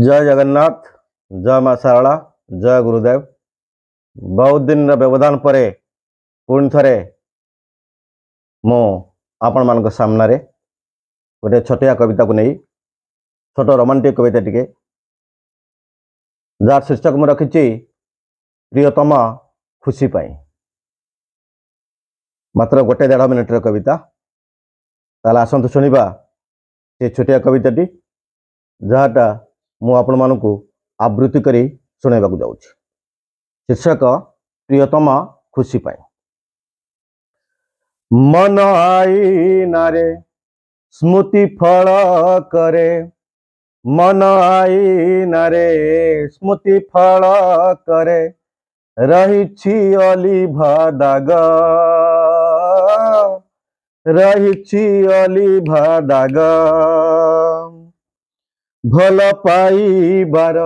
जय जगन्नाथ, जय माँ शारला, जय गुरुदेव। बहुत दिन व्यवधान पर पुणी थे मु आपण मान सामने गोटे छोटिया कविता को नहीं छोट रोमांटिक कविता टिके जार शीर्षक मुझे रखी प्रियतमा खुशी पाई। मात्र गोटे 1.5 मिनिटर कविता। ताले आसंतु शुणिबा से छोटिया कविताटी जहाटा मु आपण मानकु आवृत्ति करी सुनाइबाकु जाउछि। शीर्षक प्रियतमा खुशी पाई। मन आई नारे स्मृति फल करे, मन आई नारे स्मृति फल करे, रहिछि अलिभा दाग, रहिछि अलिभा दाग, भल पाइबार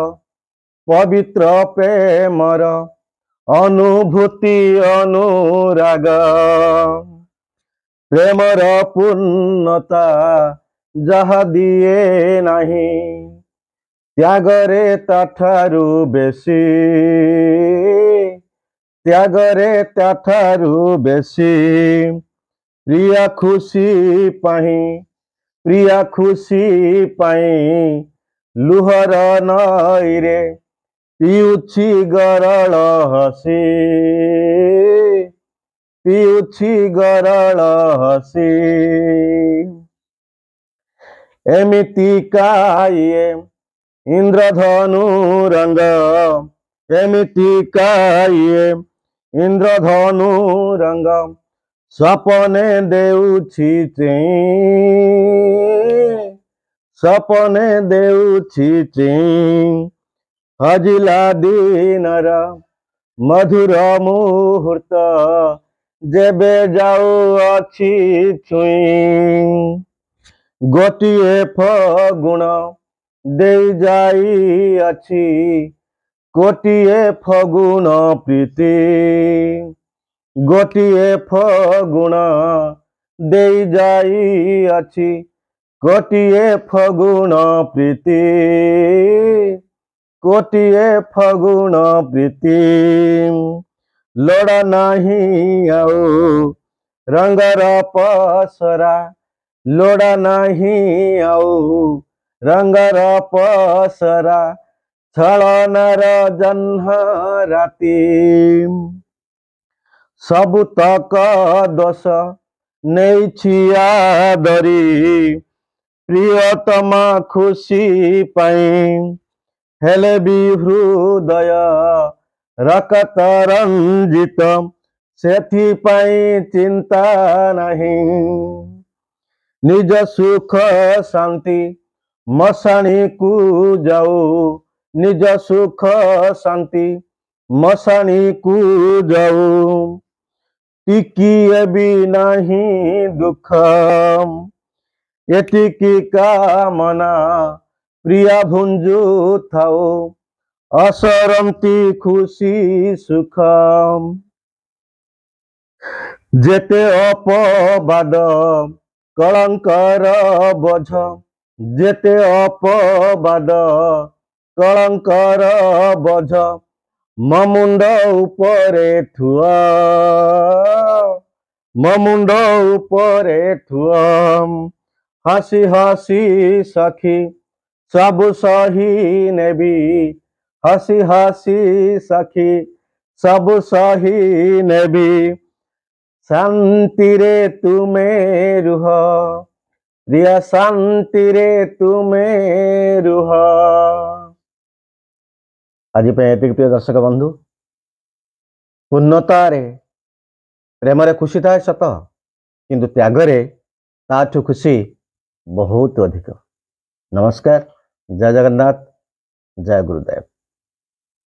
पवित्र प्रेमर अनुभूति अनुराग, प्रेमर पूर्णता जहा दिए नाही, त्यागरे ताठारु बेसी, त्यागरे ताठारु बेसी, प्रिया खुशी पाही, प्रिया खुशी पाई, लुहर नईरे पिउछि गरल हसी, पिउछि गरल हसी, एमिति काये इंद्रधनु रंग, एमिति काये इंद्रधनु रंग, सपने देउछि चेई, सपने देउछि चेई, हजिला दिनर मधुर मुहूर्त जेबे जाऊ अछि छुई, गोटिए फगुण देई जाई अछि, गोटिए फगुण प्रीति, गोटिए फगुण देई जाई अछि, गोटिए फगुण प्रीति, गोटिए फगुण प्रीति, लोड़ा नाही आउ रंगर पसरा, लोड़ा नाही आउ रंगर पसरा, छलनार जन्ह राति, सबुतक दोष नेछि आदरी, प्रियतमा खुशी पाई, हेले भी हृदय रकत रंजित, सेथि पाई चिंता नहीं, निज सुख शांति मशाणी को जाऊ, निज सुख शांति मशाणी को जाऊ, टिकिए भी नहीं दुख, एतिकी कामना प्रिया भुंजु थाओ, असरंती खुशी सुख, जेते अपवाद कलंकर बोझ, जेते अपवाद कलंकर बोझ, ममुंड उपरे थुआ, ममुंड उपरे थुआ, हसी हसी सखी सब सही नेबी, हसी हसी सखी सब सही नेबी, शांति रे तुम्हें रुह, प्रिया शांति रे तुम्हें रुह। आज प्रिय दर्शक बंधु, पूर्णता रे प्रेम रे खुशी थाए सत, किंतु त्याग रे ताठु खुशी बहुत अधिक। नमस्कार, जय जगन्नाथ, जय गुरुदेव।